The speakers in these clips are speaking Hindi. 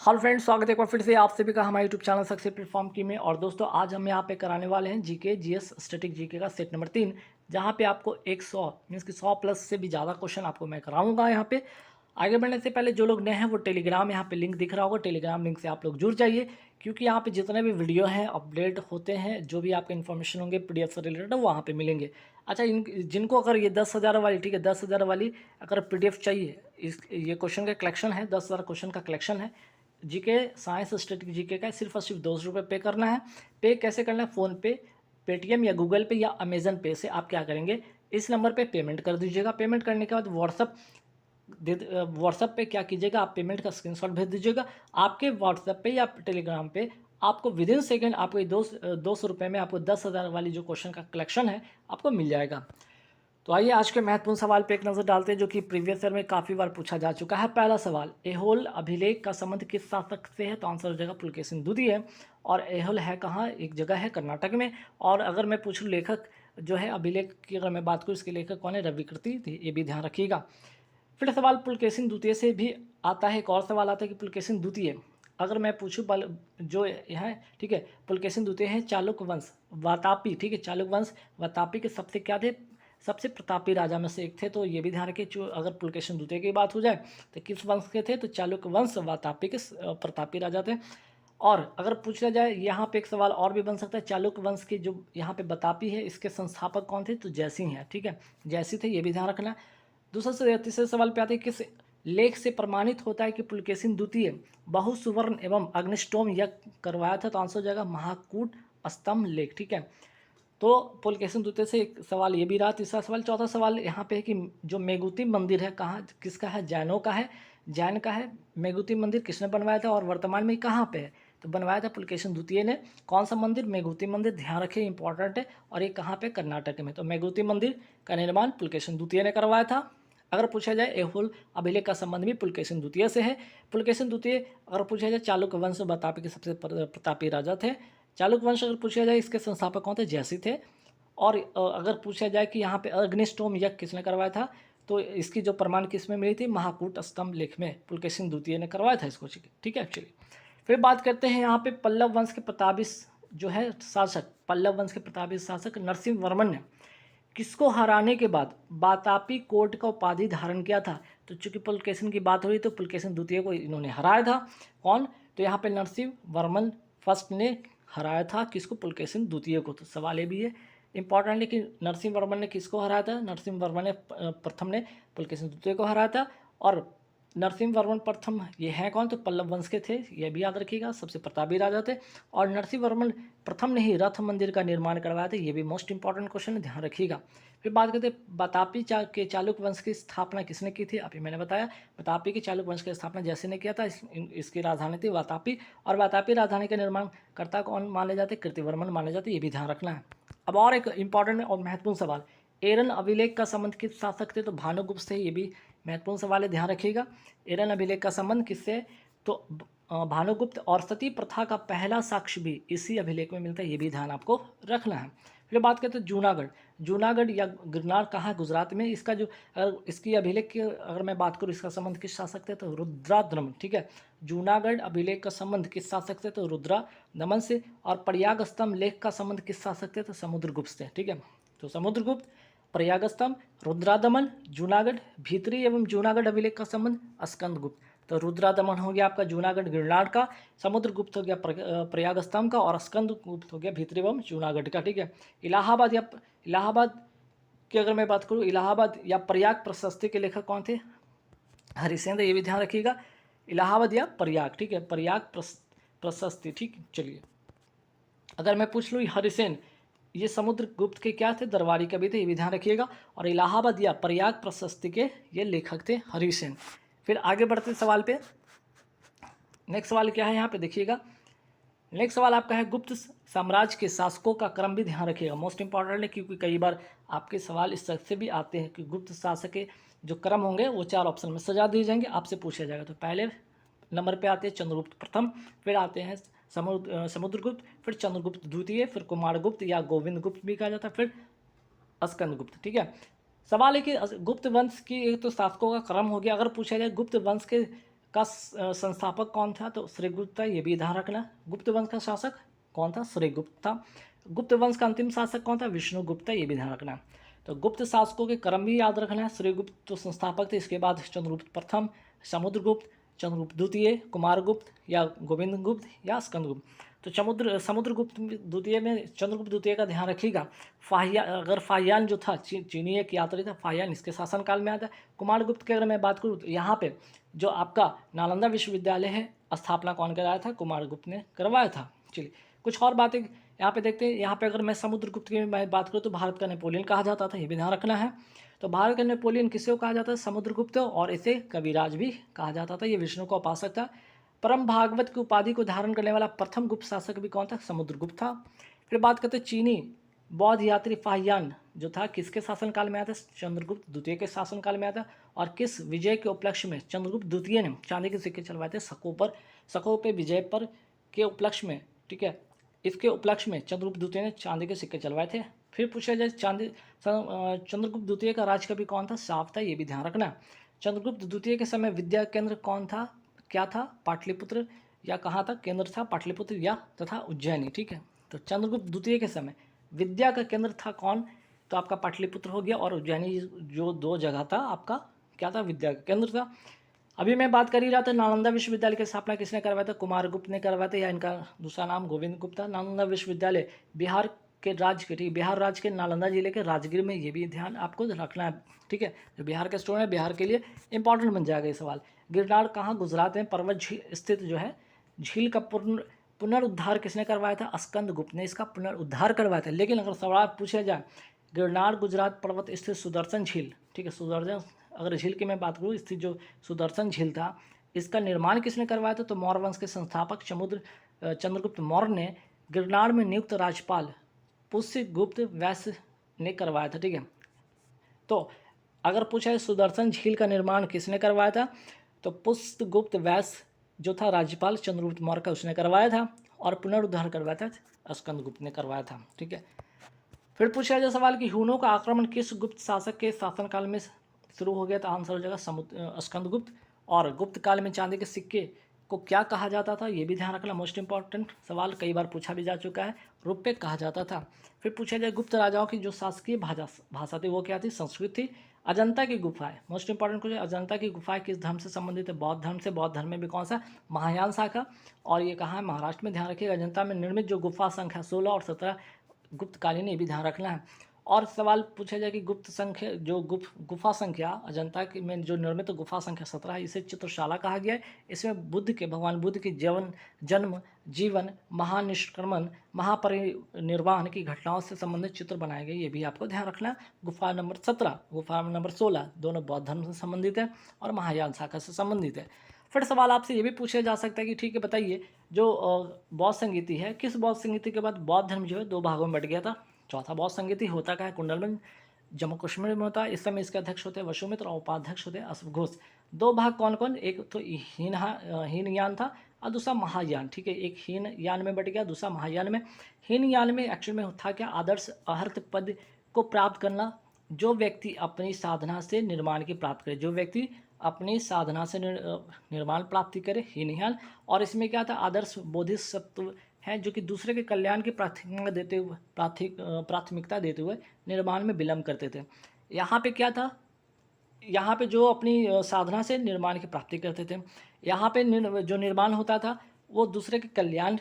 हेलो फ्रेंड्स, स्वागत है एक बार फिर से आप सभी का हमारे यूट्यूब चैनल सक्सेस प्लेटफॉर्म की में। और दोस्तों, आज हम यहाँ पे कराने वाले हैं जीके जीएस स्टैटिक जीके का सेट नंबर 3, जहाँ पे आपको 100 मीन्स कि 100 प्लस से भी ज़्यादा क्वेश्चन आपको मैं कराऊंगा। यहाँ पे आगे बढ़ने से पहले जो लोग नए हैं वो टेलीग्राम यहाँ पे लिंक दिख रहा होगा, टेलीग्राम लिंक से आप लोग जुड़ जाइए, क्योंकि यहाँ पे जितने भी वीडियो हैं अपडेट होते हैं, जो भी आपके इन्फॉर्मेशन होंगे पीडीएफ से रिलेटेड वहाँ पे मिलेंगे। अच्छा, जिनको अगर ये 10,000 वाली, ठीक है, 10,000 वाली अगर पीडीएफ चाहिए, ये क्वेश्चन का कलेक्शन है, 10,000 क्वेश्चन का कलेक्शन है जीके साइंस स्टैटिक जीके का, सिर्फ और सिर्फ 200 रुपये पे करना है। पे कैसे करना है? फ़ोनपे, पेटीएम या गूगल पे या अमेजन पे से आप क्या करेंगे, इस नंबर पे पेमेंट कर दीजिएगा। पेमेंट करने के बाद व्हाट्सअप पे क्या कीजिएगा, आप पेमेंट का स्क्रीनशॉट भेज दीजिएगा। आपके व्हाट्सएप पे या टेलीग्राम पे आपको विद इन सेकेंड आपको 200 रुपये में आपको 10,000 वाली जो क्वेश्चन का कलेक्शन है आपको मिल जाएगा। तो आइए आज के महत्वपूर्ण सवाल पे एक नज़र डालते हैं, जो कि प्रीवियस ईयर में काफ़ी बार पूछा जा चुका है। पहला सवाल, एहोल अभिलेख का संबंध किस शासक से है? तो आंसर हो जाएगा पुलकेशिन द्वितीय है। और एहोल है कहाँ? एक जगह है कर्नाटक में। और अगर मैं पूछूं लेखक जो है अभिलेख की, अगर मैं बात करूँ इसके लेखक कौन है? रविकृति थी, ये भी ध्यान रखिएगा। फिर सवाल पुलकेशिन द्वितीय से भी आता है। एक और सवाल आता है कि पुलकेशिन द्वितीय, अगर मैं पूछूं जो है, ठीक है, पुलकेशिन द्वितीय है चालुक्य वंश वातापी, ठीक है, चालुक्य वंश वातापी के सबसे क्या थे? सबसे प्रतापी राजा में से एक थे। तो ये भी ध्यान रखिए, जो अगर पुलकेशिन द्वितीय की बात हो जाए तो किस वंश के थे? तो चालुक्य वंश वातापी के प्रतापी राजा थे। और अगर पूछा जाए यहाँ पे एक सवाल और भी बन सकता है, चालुक्य वंश के जो यहाँ पे बतापी है इसके संस्थापक कौन थे? तो जयसिंह है, ठीक है, जयसिंह थे, ये भी ध्यान रखना। दूसरा से तीसरे सवाल पे आते हैं, किस लेख से प्रमाणित होता है कि पुलकेशिन द्वितीय बहुसुवर्ण एवं अग्निष्टोम यज्ञ करवाया था? तो आंसर हो जाएगा महाकूट स्तंभ लेख, ठीक है। तो पुलकेशिन द्वितीय से एक सवाल ये भी रहा, तीसरा सवाल। चौथा सवाल यहाँ पे है कि जो मेगुती मंदिर है कहाँ, किसका है? जैनों का है, जैन का है। मेगुती मंदिर किसने बनवाया था और वर्तमान में कहाँ पे है? तो बनवाया था पुलकेशिन द्वितीय ने। कौन सा मंदिर? मेगुती मंदिर, ध्यान रखिए, इंपॉर्टेंट है। और ये कहाँ पे? कर्नाटक में। तो मेगुती मंदिर का निर्माण पुलकेशिन द्वितीय ने करवाया था। अगर पूछा जाए एहोल अभिलेख का संबंध भी पुलकेशिन द्वितीय से है। पुलकेशिन द्वितीय अगर पूछा जाए चालुक्य वंश बतापी के सबसे प्रतापी राजा थे। चालुक्य वंश अगर पूछा जाए इसके संस्थापक कौन थे? जयसिंह थे। और अगर पूछा जाए कि यहाँ पे अग्निष्टोम यज्ञ किसने करवाया था, तो इसकी जो प्रमाण किस में मिली थी? महाकूट स्तंभ लेख में पुलकेशिन द्वितीय ने करवाया था इसको, ठीक है। एक्चुअली फिर बात करते हैं यहाँ पे पल्लव वंश के प्रतापी जो है शासक, पल्लव वंश के प्रतापी शासक नरसिंह वर्मन ने किसको हराने के बाद वातापी कोट का उपाधि धारण किया था? तो चूंकि पुलकेशिन की बात हो रही तो पुलकेशिन द्वितीय को इन्होंने हराया था। कौन? तो यहाँ पे नरसिंह वर्मन फर्स्ट ने हराया था। किसको? पुलकेशिन द्वितीय को। तो सवाल ये भी है इंपॉर्टेंट है कि नरसिंह वर्मन ने किसको हराया था? नरसिंह वर्मन ने प्रथम ने पुलकेशिन द्वितीय को हराया था। और नरसिंह वर्मन प्रथम ये हैं कौन? तो पल्लव वंश के थे, ये भी याद रखिएगा, सबसे प्रतापी राजा थे। और नरसिंह वर्मन प्रथम ने ही रथ मंदिर का निर्माण करवाया था, ये भी मोस्ट इंपॉर्टेंट क्वेश्चन है, ध्यान रखिएगा। फिर बात करते हैं बतापी के चालुक्य वंश की स्थापना किसने की थी? अभी मैंने बताया, बतापी के चालुक्य वंश की स्थापना जयसिंह ने किया था। इसकी राजधानी थी वातापी। और वातापी राजधानी के निर्माणकर्ता कौन माने जाते? कीर्तिवर्मन माने जाते, ये भी ध्यान रखना है। अब और एक इंपॉर्टेंट और महत्वपूर्ण सवाल, एरन अभिलेख का संबंध किस शासक थे? तो भानुगुप्त से, ये भी महत्वपूर्ण सवाल है, ध्यान रखिएगा। एरन अभिलेख का संबंध किससे? तो भानुगुप्त। और सती प्रथा का पहला साक्ष्य भी इसी अभिलेख में मिलता है, ये भी ध्यान आपको रखना है। फिर बात करते हैं जूनागढ़, जूनागढ़ या गिरनार कहाँ है? गुजरात में। इसका जो अगर इसकी अभिलेख की अगर मैं बात करूँ, इसका संबंध किस शासक थे? तो रुद्रादमन, ठीक है। जूनागढ़ अभिलेख का संबंध किस शासक से? तो रुद्रादमन से। और प्रयाग स्तंभ लेख का संबंध किस शासक थे? तो समुद्रगुप्त से, ठीक है। तो समुद्रगुप्त, प्रयाग स्तंभ, रुद्रादमन, जूनागढ़। भीतरी एवं जूनागढ़ अभिलेख का संबंध स्कंदगुप्त। तो रुद्रादमन हो गया आपका जूनागढ़ गिरनार का, समुद्रगुप्त हो गया प्रयाग स्तंभ का, और स्कंदगुप्त हो गया भीतरी एवं जूनागढ़ का, ठीक है। इलाहाबाद की अगर मैं बात करूँ, इलाहाबाद या प्रयाग प्रशस्ति के लेखक कौन थे? हरिश्चंद्र, ये भी ध्यान रखिएगा। इलाहाबाद या प्रयाग, ठीक है, प्रयाग प्रशस्ति, ठीक। चलिए अगर मैं पूछ लूँ हरिसेन, ये समुद्रगुप्त के क्या थे? दरबारी कवि थे, ये भी ध्यान रखिएगा। और इलाहाबाद या प्रयाग प्रशस्ति के ये लेखक थे हरिसेन। फिर आगे बढ़ते सवाल पे, नेक्स्ट सवाल क्या है यहाँ पे देखिएगा। नेक्स्ट सवाल आपका है गुप्त साम्राज्य के शासकों का क्रम, भी ध्यान रखिएगा, मोस्ट इंपॉर्टेंट है, क्योंकि कई बार आपके सवाल इस तरह से भी आते हैं कि गुप्त शासक के जो क्रम होंगे वो 4 ऑप्शन में सजा दिए जाएंगे, आपसे पूछा जाएगा। तो पहले नंबर पे आते हैं चंद्रगुप्त प्रथम, फिर आते हैं समुद्रगुप्त, फिर चंद्रगुप्त द्वितीय, फिर कुमारगुप्त या गोविंद गुप्त भी कहा जाता है, फिर स्कंदगुप्त, ठीक है। सवाल है कि गुप्त वंश की एक तो शासकों का क्रम हो गया। अगर पूछा जाए गुप्त वंश के का संस्थापक कौन था? तो श्रीगुप्त था, ये भी ध्यान रखना। गुप्त वंश का शासक कौन था? श्रीगुप्त था। गुप्त वंश का अंतिम शासक कौन था? विष्णुगुप्त, ये भी ध्यान रखना। तो गुप्त शासकों के क्रम भी याद रखना है। श्रीगुप्त तो संस्थापक थे, इसके बाद चंद्रगुप्त प्रथम, समुद्रगुप्त, चंद्रगुप्त द्वितीय, कुमारगुप्त या गोविंद गुप्त या स्कंदगुप्त। तो समुद्रगुप्त द्वितीय में चंद्रगुप्त द्वितीय का ध्यान रखिएगा। फाहियान जो था चीनी एक यात्री था, फाहियान इसके शासनकाल में आता है। कुमारगुप्त की अगर मैं बात करूँ तो यहाँ पे जो आपका नालंदा विश्वविद्यालय है, स्थापना कौन कराया था? कुमारगुप्त ने करवाया था। चलिए कुछ और बातें यहाँ पे देखते हैं। यहाँ पे अगर मैं समुद्रगुप्त की मैं बात करूँ तो भारत का नेपोलियन कहा जाता था, ये भी ध्यान रखना है। तो भारत का नेपोलियन किसे कहा जाता है? समुद्रगुप्त, और इसे कविराज भी कहा जाता था। ये विष्णु का उपासक था। परम भागवत की उपाधि को धारण करने वाला प्रथम गुप्त शासक भी कौन था? समुद्रगुप्त था। फिर बात करते हैं चीनी बौद्ध यात्री फाहियान जो था किसके शासनकाल में आया था? चंद्रगुप्त द्वितीय के शासनकाल में आया था। और किस विजय के उपलक्ष्य में चंद्रगुप्त द्वितीय ने चांदी के सिक्के चलवाए थे? शकों पे विजय पर के उपलक्ष्य में, ठीक है, इसके उपलक्ष्य में चंद्रगुप्त द्वितीय ने चांदी के सिक्के चलवाए थे। फिर पूछा जाए चंद्रगुप्त द्वितीय का राजकवि कौन था? शाप था, ये भी ध्यान रखना। चंद्रगुप्त द्वितीय के समय विद्या केंद्र कौन था? क्या था? पाटलिपुत्र, या कहाँ था केंद्र था? पाटलिपुत्र या तथा उज्जैनी, ठीक है। तो चंद्रगुप्त द्वितीय के समय विद्या का केंद्र था कौन? तो आपका पाटलिपुत्र हो गया, और उज्जैनी जो दो जगह था आपका क्या था? विद्या का केंद्र था। अभी मैं बात कर ही रहा था नालंदा विश्वविद्यालय की स्थापना किसने करवाया था? कुमारगुप्त ने करवाया था, या इनका दूसरा नाम गोविंद गुप्त था। नालंदा विश्वविद्यालय बिहार के राज्य के, ठीक, बिहार राज्य के नालंदा जिले के राजगीर में, ये भी ध्यान आपको रखना है, ठीक है। जो बिहार के स्टूडेंट है, बिहार के लिए इंपॉर्टेंट बन जाएगा ये सवाल। गिरनार कहाँ? गुजरात में पर्वत झील स्थित जो है झील का पुनरुद्धार किसने करवाया था? स्कंदगुप्त ने इसका पुनरुद्धार करवाया था। लेकिन अगर सवाल पूछा जाए गिरनार गुजरात पर्वत स्थित सुदर्शन झील, ठीक है, सुदर्शन अगर झील की मैं बात करूँ, स्थित जो सुदर्शन झील था इसका निर्माण किसने करवाया था? तो मौर्य वंश के संस्थापक चंद्रगुप्त मौर्य ने गिरनार में नियुक्त राज्यपाल पुष्यगुप्त वैश्य ने करवाया था, ठीक है। तो अगर पूछा है सुदर्शन झील का निर्माण किसने करवाया था, तो पुष्यगुप्त वैश्य जो था राज्यपाल चंद्रगुप्त मौर्य का, उसने करवाया था। और पुनरुद्धार करवाया था स्कंदगुप्त ने करवाया था, ठीक है। फिर पूछा जाए सवाल कि हूनों का आक्रमण किस गुप्त शासक के शासनकाल में शुरू हो गया था? आंसर हो जाएगा स्कंदगुप्त। और गुप्त काल में चांदी के सिक्के को क्या कहा जाता था? ये भी ध्यान रखना, मोस्ट इंपॉर्टेंट सवाल, कई बार पूछा भी जा चुका है। रुपये कहा जाता था। फिर पूछा जाए गुप्त राजाओं की जो शासकीय भाषा थी वो क्या थी? संस्कृत थी। अजंता की गुफाएं, मोस्ट इंपॉर्टेंट क्वेश्चन, अजंता की गुफाएं किस धर्म से संबंधित है? बौद्ध धर्म से। बौद्ध धर्म में भी कौन सा? महायान शाखा। और ये कहाँ है? महाराष्ट्र में। ध्यान रखिएगा अजंता में निर्मित जो गुफा संख्या 16 और 17 गुप्तकालीन, ये भी ध्यान रखना है। और सवाल पूछा जाए कि गुप्त संख्या जो गुफा संख्या अजंता की में जो निर्मित गुफा संख्या 17 है, इसे चित्रशाला कहा गया है। इसमें भगवान बुद्ध के जन्म, जीवन, महानिष्क्रमण, महापरिनिर्वाण की घटनाओं से संबंधित चित्र बनाए गए, ये भी आपको ध्यान रखना है। गुफा नंबर 17, गुफा नंबर 16 दोनों बौद्ध धर्म से संबंधित है और महायान शाखा से संबंधित है। फिर सवाल आपसे ये भी पूछा जा सकता है कि ठीक है बताइए, जो बौद्ध संगीति है, किस बौद्ध संगीति के बाद बौद्ध धर्म जो है दो भागों में बट गया था? चौथा बौद्ध संगीति होता क्या है? कुंडलबंद जम्मू कश्मीर में होता है। इस समय इसके अध्यक्ष होते हैं वसुमित्र और उपाध्यक्ष होते हैं अश्व घोष। दो भाग कौन कौन? एक तो हीनयान था और दूसरा महायान, ठीक है। एक हीनयान में बट गया, दूसरा महायान में। हीनयान में एक्चुअल में था क्या? आदर्श अहर्त पद को प्राप्त करना। जो व्यक्ति अपनी साधना से निर्माण की प्राप्त करे, जो व्यक्ति अपनी साधना से निर्माण प्राप्ति करे, हीनयान। और इसमें क्या था? आदर्श बोधिसत्व हैं जो कि दूसरे के कल्याण की प्राथमिकता देते हुए निर्माण में विलंब करते थे। यहाँ पे क्या था? यहाँ पे जो अपनी साधना से निर्माण की प्राप्ति करते थे, यहाँ पे जो निर्माण होता था वो दूसरे के कल्याण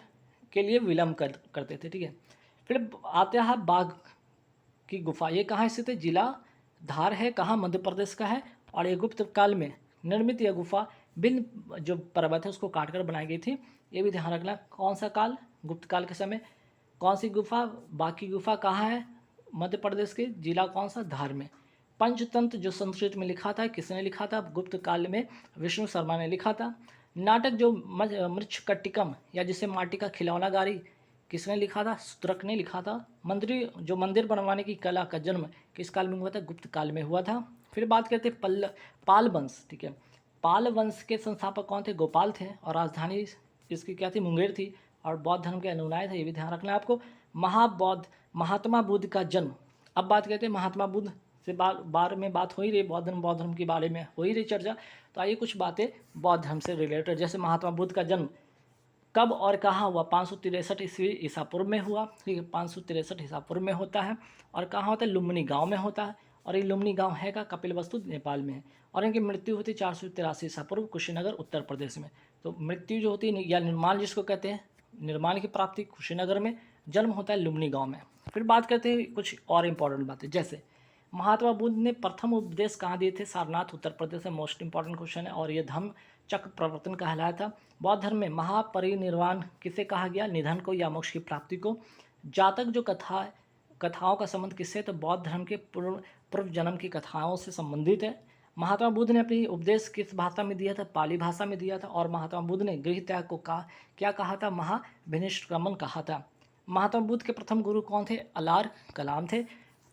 के लिए विलंब करते थे, ठीक है। फिर आते हैं बाघ की गुफा, ये कहाँ स्थित है? जिला धार है, कहाँ? मध्य प्रदेश का है। और ये गुप्त काल में निर्मित यह गुफा विंध्य जो पर्वत है उसको काटकर बनाई गई थी, ये भी ध्यान रखना। कौन सा काल? गुप्त काल के समय। कौन सी गुफा? बाकी गुफा कहाँ है? मध्य प्रदेश के, जिला कौन सा? धार में। पंचतंत्र जो संस्कृत में लिखा था, किसने लिखा था? गुप्त काल में विष्णु शर्मा ने लिखा था। नाटक जो मृच्छकटिकम या जिसे माटी का खिलौना गारी, किसने लिखा था? शूद्रक ने लिखा था। मंदिर बनवाने की कला का जन्म किस काल में हुआ था? गुप्त काल में हुआ था। फिर बात करते हैं पाल वंश, ठीक है। पाल वंश के संस्थापक कौन थे? गोपाल थे। और राजधानी इसकी क्या थी? मुंगेर थी। और बौद्ध धर्म के अनुयायी थे, ये भी ध्यान रखना है आपको। महात्मा बुद्ध का जन्म, अब बात करते हैं महात्मा बुद्ध से बार में बात हो ही रही, बौद्ध धर्म के बारे में हो ही रही चर्चा। तो आइए कुछ बातें बौद्ध धर्म से रिलेटेड, जैसे महात्मा बुद्ध का जन्म कब और कहाँ हुआ? 563 ईस्वी ईसा पूर्व में हुआ, ठीक है, 563 ईसा पूर्व में होता है। और कहाँ होता है? लुम्बिनी गांव में होता है। और ये लुम्बिनी गांव है का कपिलवस्तु नेपाल में है। और इनकी मृत्यु होती है 483 ईसा पूर्व, कुशीनगर उत्तर प्रदेश में। तो मृत्यु जो होती है या निर्माण जिसको कहते हैं, निर्माण की प्राप्ति कुशीनगर में, जन्म होता है लुम्बिनी गाँव में। फिर बात करते हैं कुछ और इम्पोर्टेंट बातें, जैसे महात्मा बुद्ध ने प्रथम उपदेश कहाँ दिए थे? सारनाथ उत्तर प्रदेश में। मोस्ट इंपॉर्टेंट क्वेश्चन है। और ये धम्म चक्र प्रवर्तन कहलाया था। बौद्ध धर्म में महापरिनिर्वाण किसे कहा गया? निधन को या मोक्ष की प्राप्ति को। जातक जो कथाओं का संबंध किससे? तो बौद्ध धर्म के पूर्व जन्म की कथाओं से संबंधित है। महात्मा बुद्ध ने अपनी उपदेश किस भाषा में दिया था? पाली भाषा में दिया था। और महात्मा बुद्ध ने गृह त्याग को क्या कहा था? महाविनिष्क्रमण कहा था। महात्मा बुद्ध के प्रथम गुरु कौन थे? अलार कलाम थे।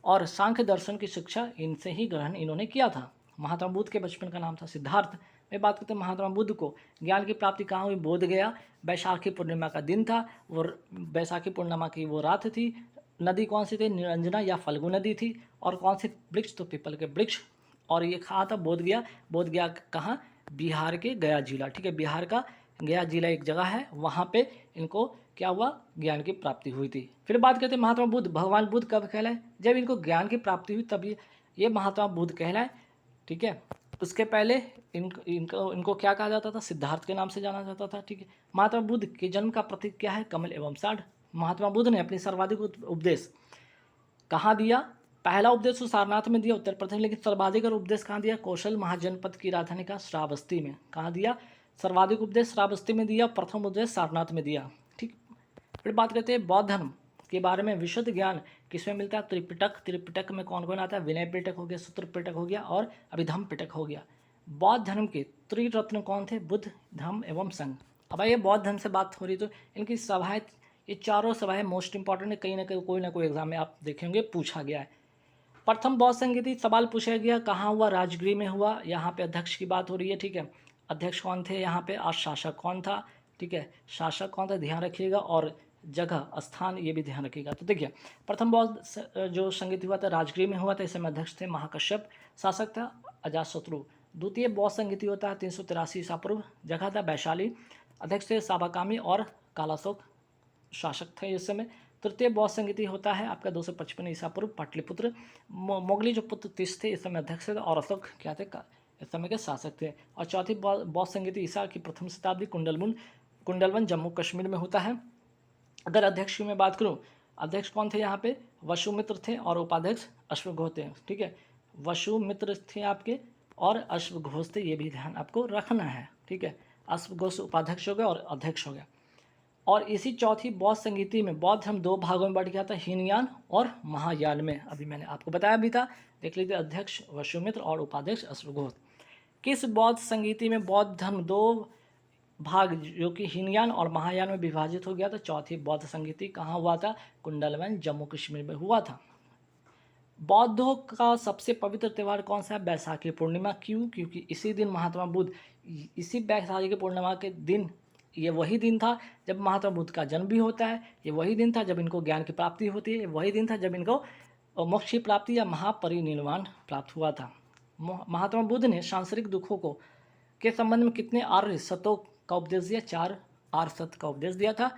और सांख्य दर्शन की शिक्षा इनसे ही ग्रहण इन्होंने किया था। महात्मा बुद्ध के बचपन का नाम था सिद्धार्थ। मैं बात करते हैं महात्मा बुद्ध को ज्ञान की प्राप्ति कहाँ हुई? बोध गया। बैसाखी पूर्णिमा का दिन था, और बैसाखी पूर्णिमा की वो रात थी। नदी कौन सी थी? निरंजना या फल्गु नदी थी। और कौन से वृक्ष? तो पीपल के वृक्ष। और ये कहाँ था? बोध गया। बोध गया कहाँ? बिहार के गया जिला, ठीक है, बिहार का गया जिला एक जगह है, वहाँ पे इनको क्या हुआ? ज्ञान की प्राप्ति हुई थी। फिर बात करते हैं महात्मा बुद्ध, भगवान बुद्ध कब कहलाए? जब इनको ज्ञान की प्राप्ति हुई तब ये महात्मा बुद्ध कहलाए, ठीक है। उसके पहले इनको क्या कहा जाता था? सिद्धार्थ के नाम से जाना जाता था, ठीक है। महात्मा बुद्ध के जन्म का प्रतीक क्या है? कमल एवं साढ़। महात्मा बुद्ध ने अपनी सर्वाधिक उपदेश कहाँ दिया? पहला उपदेश तो सारनाथ में दिया उत्तर प्रदेश, लेकिन सर्वाधिक उपदेश कहाँ दिया? कौशल महाजनपद की राजधानी का श्रावस्ती में। कहाँ दिया? सर्वाधिक उपदेश श्रावस्ती में दिया, प्रथम उपदेश सारनाथ में दिया, ठीक। फिर बात करते हैं बौद्ध धर्म के बारे में। विशुद्ध ज्ञान किसमें मिलता है? त्रिपिटक। त्रिपिटक में कौन कौन आता है? विनय पिटक हो गया, सूत्र पिटक हो गया, और अभिधम्म पिटक हो गया। बौद्ध धर्म के त्रिरत्न कौन थे? बुद्ध, धम्म एवं संघ। अब ये बौद्ध धर्म से बात हो रही तो इनकी सभाएं, ये चारों सभाएं मोस्ट इंपॉर्टेंट है, कहीं ना कोई एग्जाम में आप देखेंगे पूछा गया है। प्रथम बौद्ध संगीति सवाल पूछा गया कहाँ हुआ? राजगृह में हुआ। यहाँ पे अध्यक्ष की बात हो रही है, ठीक है। अध्यक्ष कौन थे यहाँ पे? और शासक कौन था? ठीक है, शासक कौन था ध्यान रखिएगा, और जगह स्थान ये भी ध्यान रखिएगा। तो देखिए, प्रथम बौद्ध जो संगीत हुआ था राजगृह में हुआ था। इसमें अध्यक्ष थे महाकश्यप, शासक था अजातशत्रु। द्वितीय बौद्ध संगीति होता है 383 ईसा पूर्व, जगह था वैशाली, अध्यक्ष थे साबाकामी और कालाशोक, शासक थे इस समय। तृतीय बौद्ध संगीति होता है आपका 255 ईसा पूर्व, पाटलिपुत्र। मोगली जो पुत्र तीस थे इस समय अध्यक्ष थे, और अशोक क्या थे? इस समय के शासक थे। और चौथी बौद्ध संगीति ईसा की प्रथम शताब्दी कुंडलवन जम्मू कश्मीर में होता है। अगर अध्यक्ष की मैं बात करूं, अध्यक्ष कौन थे यहाँ पे? वसुमित्र थे, और उपाध्यक्ष अश्वघोष थे, ठीक है। वसुमित्र थे आपके, और अश्वघोष थे, ये भी ध्यान आपको रखना है, ठीक है। अश्वघोष उपाध्यक्ष हो गया और अध्यक्ष हो गया। और इसी चौथी बौद्ध संगीति में बौद्ध धर्म दो भागों में बढ़ गया था, हीनयान और महायान में। अभी मैंने आपको बताया भी था, देख लीजिए, अध्यक्ष वसुमित्र और उपाध्यक्ष अश्वघोष। किस बौद्ध संगीति में बौद्ध धर्म दो भाग जो कि हीनयान और महायान में विभाजित हो गया था? चौथी बौद्ध संगीति कहाँ हुआ था? कुंडलवन जम्मू कश्मीर में हुआ था। बौद्धों का सबसे पवित्र त्यौहार कौन सा है? बैसाखी पूर्णिमा। क्यों? क्योंकि इसी दिन महात्मा बुद्ध, इसी बैसाखी की पूर्णिमा के दिन, ये वही दिन था जब महात्मा बुद्ध का जन्म भी होता है, ये वही दिन था जब इनको ज्ञान की प्राप्ति होती है, वही दिन था जब इनको मोक्ष की प्राप्ति या महापरिनिर्वाण प्राप्त हुआ था। महात्मा बुद्ध ने सांसारिक दुखों को के संबंध में कितने आर्य सत्यों का उपदेश दिया? 4 आर्य सत्य का उपदेश दिया था।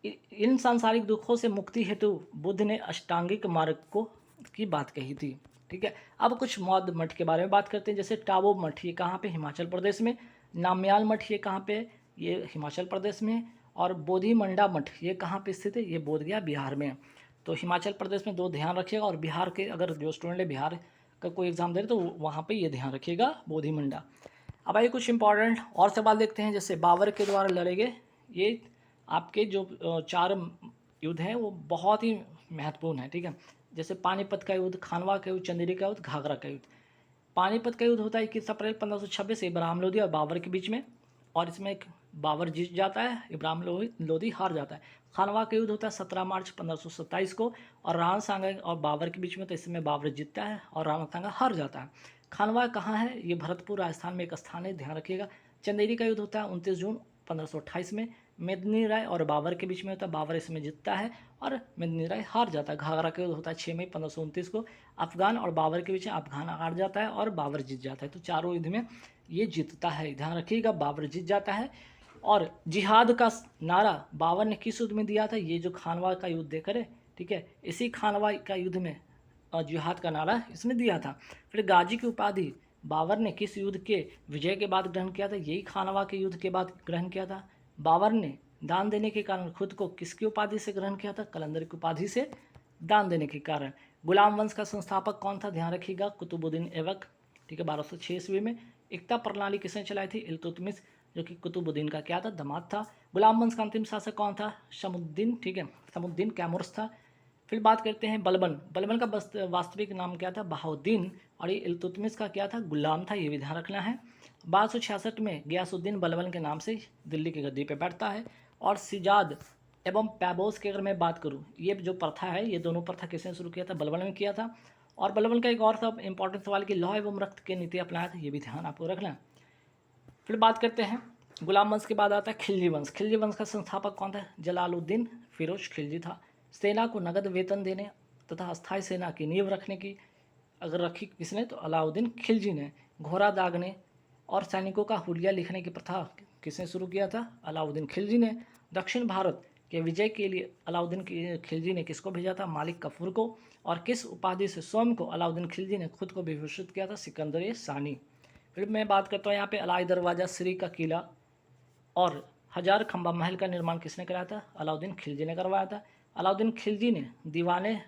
इन सांसारिक दुखों से मुक्ति हेतु बुद्ध ने अष्टांगिक मार्ग की बात कही थी, ठीक है। अब कुछ बौद्ध मठ के बारे में बात करते हैं, जैसे टाबो मठ, ये कहाँ पे? हिमाचल प्रदेश में। नामयाल मठ, ये कहाँ पे? ये हिमाचल प्रदेश में। और बोधिमंडा मठ, ये कहाँ पे स्थित है? ये बोधगया बिहार में। तो हिमाचल प्रदेश में दो ध्यान रखिएगा, और बिहार के अगर जो स्टूडेंट है बिहार का कोई एग्जाम दे रहे तो वहाँ पे ये ध्यान रखिएगा, बोधिमंडा। अब आइए कुछ इंपॉर्टेंट और सवाल देखते हैं, जैसे बाबर के द्वारा लड़े गए ये आपके जो 4 युद्ध हैं वो बहुत ही महत्वपूर्ण है, ठीक है। जैसे पानीपत का युद्ध, खानवा का युद्ध, चंदेरी का युद्ध, घाघरा का युद्ध। पानीपत का युद्ध होता है 21 अप्रैल 1526 इब्राहिम लोदी और बाबर के बीच में, और इसमें बाबर जीत जाता है, इब्राहिम लोदी हार जाता है। खानवा का युद्ध होता है 17 मार्च 1527 को, और राणा सांगा और बाबर के बीच में, तो इसमें बाबर जीतता है और राणा सांगा हार जाता है। खानवा कहाँ है? ये भरतपुर राजस्थान में एक स्थान है, ध्यान रखिएगा। चंदेरी का युद्ध होता है 29 जून 1528 में, मेदिनी राय और बाबर के बीच में होता है। बाबर इसमें जीतता है और मेदिनी राय हार जाता है। घाघरा का युद्ध होता है 6 मई 1529 को। अफगान और बाबर के बीच में अफगान हार जाता है और बाबर जीत जाता है। तो चारों युद्ध में ये जीतता है, ध्यान रखिएगा, बाबर जीत जाता है। और जिहाद का नारा बाबर ने किस युद्ध में दिया था? ये जो खानवा का युद्ध देखा है, ठीक है, इसी खानवा का युद्ध में जिहाद का नारा इसने दिया था। फिर गाजी की उपाधि बाबर ने किस युद्ध के विजय के बाद ग्रहण किया था? यही खानवा के युद्ध के बाद ग्रहण किया था। बाबर ने दान देने के कारण खुद को किसकी उपाधि से ग्रहण किया था? कलंदर की उपाधि से दान देने के कारण। गुलाम वंश का संस्थापक कौन था? ध्यान रखिएगा, कुतुबुद्दीन ऐबक, ठीक है, 1206 ईस्वी में। एकता प्रणाली किसने चलाई थी? इल्तुतमिश, जो कि कुतुबुद्दीन का क्या था? दामाद था। गुलाम वंश का अंतिम शासक कौन था? शमुद्दीन, ठीक है, शमुद्दीन कैमुर्स था। फिर बात करते हैं बलबन। बलबन का वास्तविक नाम क्या था? बहाउद्दीन। और ये इल्तुतमिश का क्या था? गुलाम था, ये भी ध्यान रखना है। 1266 में गयासुद्दीन बलबन के नाम से दिल्ली की गद्दी पे बैठता है। और सिजाद एवं पैबोस की अगर मैं बात करूँ, ये जो प्रथा है, ये दोनों प्रथा किसने शुरू किया था? बलबन ने किया था। और बलबन का एक और था इंपॉर्टेंट सवाल कि लौह एवं रक्त की नीति अपनाया था, ये भी ध्यान आपको रखना है। फिर बात करते हैं गुलाम वंश के बाद आता है खिलजी वंश। खिलजी वंश का संस्थापक कौन था? जलालुद्दीन फिरोज खिलजी था। सेना को नगद वेतन देने तथा अस्थायी सेना की नींव रखने की अगर रखी किसने? तो अलाउद्दीन खिलजी ने। घोड़ा दागने और सैनिकों का हुलिया लिखने की प्रथा किसने शुरू किया था? अलाउद्दीन खिलजी ने। दक्षिण भारत के विजय के लिए अलाउद्दीन खिलजी ने किसको भेजा था? मालिक कफूर को। और किस उपाधि से स्वयं को अलाउद्दीन खिलजी ने खुद को विभूषित किया था? सिकंदर सानी। फिर मैं बात करता हूँ यहाँ पे अलाई दरवाज़ा, श्री का किला और हजार खंबा महल का निर्माण किसने कराया था? अलाउद्दीन खिलजी ने करवाया था। अलाउद्दीन खिलजी ने दीवाने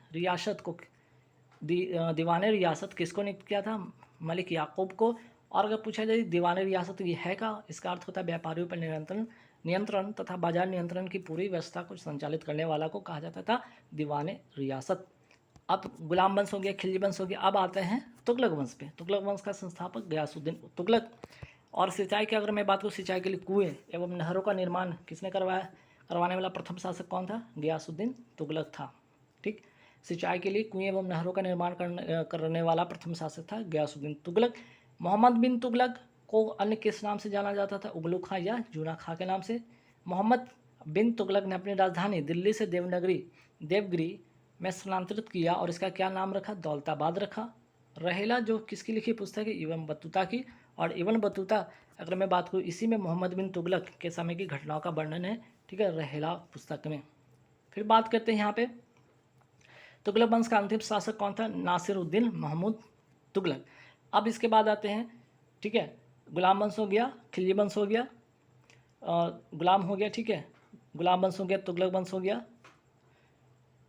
रियासत किसको नियुक्त किया था? मलिक याकूब को। और अगर पूछा जाए दीवाने रियासत ये है का, इसका अर्थ होता है व्यापारियों पर नियंत्रण तथा बाजार नियंत्रण की पूरी व्यवस्था को संचालित करने वाला को कहा जाता था दीवाने रियासत। अब गुलाम वंश हो गया, खिलजी वंश हो गया। अब आते हैं तुगलक वंश पे। तुगलक वंश का संस्थापक गयासुद्दीन तुगलक। और सिंचाई की अगर मैं बात करूँ, सिंचाई के लिए कुएं एवं नहरों का निर्माण किसने करवाने वाला प्रथम शासक कौन था? गयासुद्दीन तुगलक था। ठीक, सिंचाई के लिए कुएं एवं नहरों का निर्माण करने वाला प्रथम शासक था गयासुद्दीन तुगलक। मोहम्मद बिन तुगलक को अन्य किस नाम से जाना जाता था? उगलू खां या जूना खां के नाम से। मोहम्मद बिन तुगलक ने अपनी राजधानी दिल्ली से देवगिरी में स्थानांतरित किया और इसका क्या नाम रखा? दौलताबाद रखा। रहेला जो किसकी लिखी पुस्तक है? इब्न बतूता की। और इब्न बतूता अगर मैं बात करूँ, इसी में मोहम्मद बिन तुगलक के समय की घटनाओं का वर्णन है, ठीक है, रहेला पुस्तक में। फिर बात करते हैं यहाँ पे तुगलक वंश का अंतिम शासक कौन था? नासिरुद्दीन महमूद तुगलक। अब इसके बाद आते हैं, ठीक है, गुलाम वंश हो गया, खिलजी वंश हो गया, गुलाम हो गया, ठीक है, गुलाम वंश हो गया, तुगलक वंश हो गया।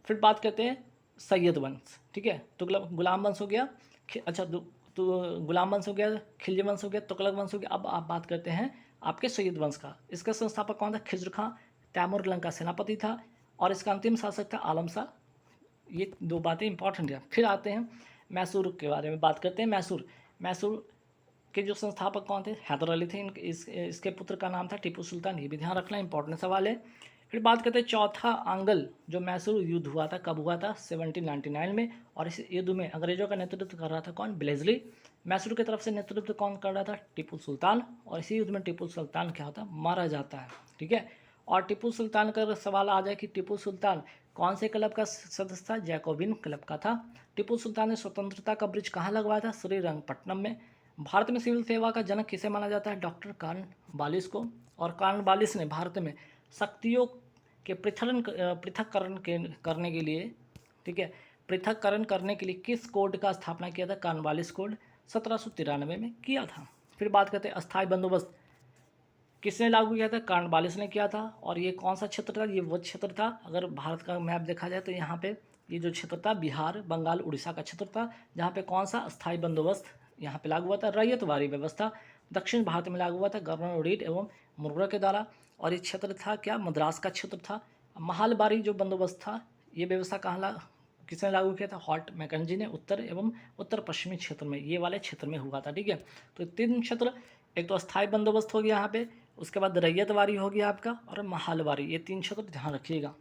फिर बात करते हैं सैयद वंश, ठीक है, तुगलक गुलाम वंश हो गया, अच्छा तो गुलाम वंश हो गया, खिलजी वंश हो गया, तुगलक वंश हो गया। अब आप बात करते हैं आपके सैयद वंश का। इसका संस्थापक कौन था? खिज्र खां, तैमूर लंका सेनापति था। और इसका अंतिम शासक था आलम शाह। ये दो बातें इंपॉर्टेंट है। फिर आते हैं मैसूर के बारे में बात करते हैं। मैसूर के जो संस्थापक कौन थे? हैदर अली थे। इसके पुत्र का नाम था टीपू सुल्तान, ये भी ध्यान रखना, इंपॉर्टेंट सवाल है। फिर बात करते हैं चौथा आंगल जो मैसूर युद्ध हुआ था, कब हुआ था? 1799 में। और इस युद्ध में अंग्रेजों का नेतृत्व कर रहा था कौन? ब्लेजली। मैसूर की तरफ से नेतृत्व कौन कर रहा था? टीपू सुल्तान। और इसी युद्ध में टीपू सुल्तान क्या होता है? मारा जाता है, ठीक है। और टीपू सुल्तान का सवाल आ जाए कि टीपू सुल्तान कौन से क्लब का सदस्य था? जैकोबिन क्लब का था। टीपू सुल्तान ने स्वतंत्रता का ब्रिज कहाँ लगवाया था? श्रीरंगपट्टनम में। भारत में सिविल सेवा का जनक किसे माना जाता है? डॉक्टर कॉर्नवालिस को। और कॉर्नवालिस ने भारत में शक्तियों के पृथक्करण करने के लिए, ठीक है, पृथक्करण करने के लिए किस कोड का स्थापना किया था? कॉर्नवालिस कोड 1793 में किया था। फिर बात करते हैं अस्थायी बंदोबस्त किसने लागू किया था? कॉर्नवालिस ने किया था। और ये कौन सा क्षेत्र था? ये वो क्षेत्र था, अगर भारत का मैप देखा जाए तो यहाँ पे ये जो क्षेत्र था बिहार, बंगाल, उड़ीसा का क्षेत्र था, जहाँ पे कौन सा अस्थायी बंदोबस्त यहाँ पे लागू हुआ था? रैयतवारी व्यवस्था दक्षिण भारत में लागू हुआ था गवर्नर रीड एवं मुर्रा के द्वारा। और ये क्षेत्र था क्या? मद्रास का क्षेत्र था। महालबारी जो बंदोबस्त था, ये व्यवस्था किसने लागू किया था? हॉट मैकेंजी ने उत्तर एवं उत्तर पश्चिमी क्षेत्र में, ये वाले क्षेत्र में हुआ था, ठीक है। तो 3 क्षेत्र, एक तो अस्थायी बंदोबस्त हो गया यहाँ पे, उसके बाद रैयतवारी हो गया आपका, और महालबारी, ये 3 क्षेत्र ध्यान रखिएगा।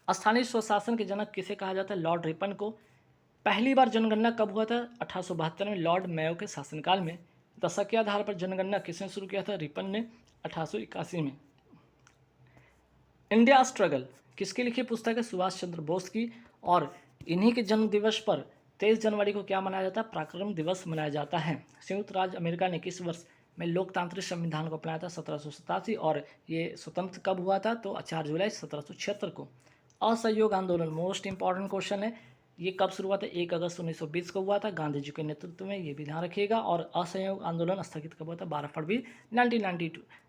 स्थानीय स्वशासन के जनक किसे कहा जाता है? लॉर्ड रिपन को। पहली बार जनगणना कब हुआ था? 1872 में, लॉर्ड मेयो के शासनकाल में। दशक के आधार पर जनगणना किसने शुरू किया था? रिपन ने 1881 में। इंडिया स्ट्रगल किसकी लिखी पुस्तक है? सुभाष चंद्र बोस की। और इन्हीं के जन्म दिवस पर 23 जनवरी को क्या मनाया जाता है? पराक्रम दिवस मनाया जाता है। संयुक्त राज्य अमेरिका ने किस वर्ष में लोकतांत्रिक संविधान को अपनाया था? 1787। और ये स्वतंत्र कब हुआ था? तो 4 जुलाई 1776 को। असहयोग आंदोलन मोस्ट इंपॉर्टेंट क्वेश्चन है। ये कब शुरू हुआ था? 1 अगस्त 1920 को हुआ था गांधी जी के नेतृत्व में, ये भी ध्यान रखिएगा। और असहयोग आंदोलन स्थगित कब हुआ था? 12 फरवरी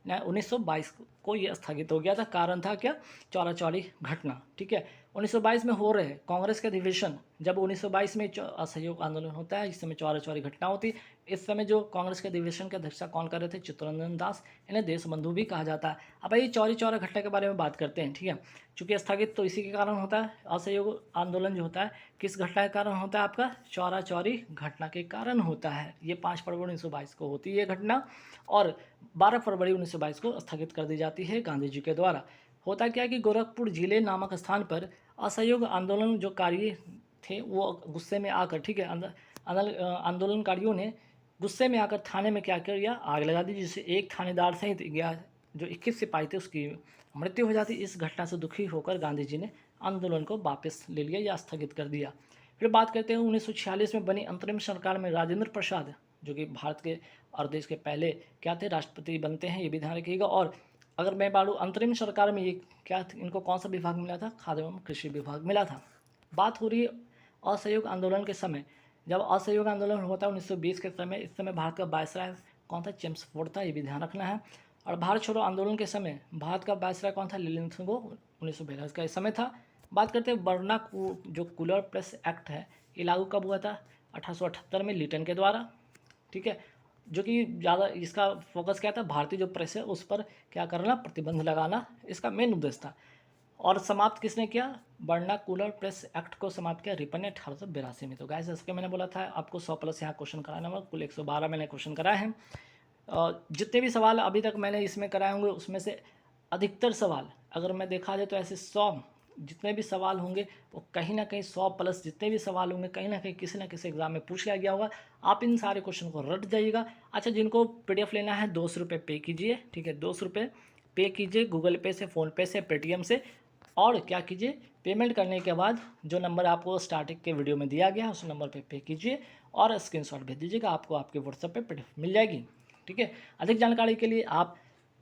1922 को ये स्थगित हो गया था। कारण था क्या? चौरा चौरी घटना। ठीक है, 1922 में हो रहे कांग्रेस के अधिवेशन, जब 1922 में असहयोग आंदोलन होता है, इस समय चौरा चौरी घटना होती। इस समय जो कांग्रेस के अधिवेशन के अध्यक्षता कौन कर रहे थे? चित्तरंजन दास, इन्हें देशबंधु भी कहा जाता है। अब ये चौरी चौरा घटना के बारे में बात करते हैं। ठीक है, चूंकि स्थगित तो इसी के कारण होता है, असहयोग आंदोलन जो होता है किस घटना के कारण होता है? आपका चौरा चौरी घटना के कारण होता है। ये 5 फरवरी 1922 को होती है घटना, और 12 फरवरी 1922 को स्थगित कर दी जाती है गांधी जी के द्वारा। होता क्या है कि गोरखपुर जिले नामक स्थान पर असहयोग आंदोलन जो कार्य थे वो गुस्से में आकर, ठीक है, आंदोलनकारियों ने गुस्से में आकर थाने में क्या किया? आग लगा दी, जिससे एक थानेदार सहित जो 21 सिपाही थे उसकी मृत्यु हो जाती। इस घटना से दुखी होकर गांधी जी ने आंदोलन को वापस ले लिया या स्थगित कर दिया। फिर बात करते हैं 1946 में बनी अंतरिम सरकार में राजेंद्र प्रसाद, जो कि भारत के और देश के पहले क्या थे? राष्ट्रपति बनते हैं, ये भी ध्यान रखिएगा। और अगर मैं बात अंतरिम सरकार में ये क्या, इनको कौन सा विभाग मिला था? खाद्य एवं कृषि विभाग मिला था। बात हो रही है असहयोग आंदोलन के समय, जब असहयोग आंदोलन होता है 1920 के समय, इस समय भारत का वायसराय कौन था? चेम्सफोर्ड था, ये भी ध्यान रखना है। और भारत छोड़ो आंदोलन के समय भारत का वायसराय कौन था? लीलैंडो 1942 का इस समय था। बात करते हैं बर्ना जो कूलर प्रेस एक्ट है, ये लागू कब हुआ था? 1878 में लिटन के द्वारा। ठीक है, जो कि ज़्यादा इसका फोकस क्या था? भारतीय जो प्रेस है उस पर क्या करना? प्रतिबंध लगाना, इसका मेन उद्देश्य था। और समाप्त किसने किया? बर्ना कूलर प्रेस एक्ट को समाप्त किया रिपन ने 1882 में। तो गाइस जैसे कि मैंने बोला था आपको 100+ यहाँ क्वेश्चन कराना होगा, कुल 112 मैंने क्वेश्चन कराए हैं। जितने भी सवाल अभी तक मैंने इसमें कराए होंगे उसमें से अधिकतर सवाल अगर मैं देखा जाए तो ऐसे 100 जितने भी सवाल होंगे वो कहीं ना कहीं 100+ जितने भी सवाल होंगे कहीं ना कहीं किसी ना किसी एग्जाम में पूछ लिया गया होगा। आप इन सारे क्वेश्चन को रट जाइएगा। अच्छा, जिनको PDF लेना है 200 रुपये पे कीजिए। ठीक है, 200 रुपये पे कीजिए गूगल पे से, फ़ोनपे से, पेटीएम से। और क्या कीजिए? पेमेंट करने के बाद जो नंबर आपको स्टार्टिंग के वीडियो में दिया गया है उस नंबर पे कीजिए और स्क्रीनशॉट भेज दीजिएगा, आपको आपके व्हाट्सएप पे PDF मिल जाएगी। ठीक है, अधिक जानकारी के लिए आप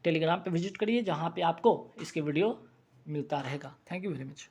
टेलीग्राम पे विजिट करिए, जहाँ पे आपको इसके वीडियो मिलता रहेगा। Thank you very much.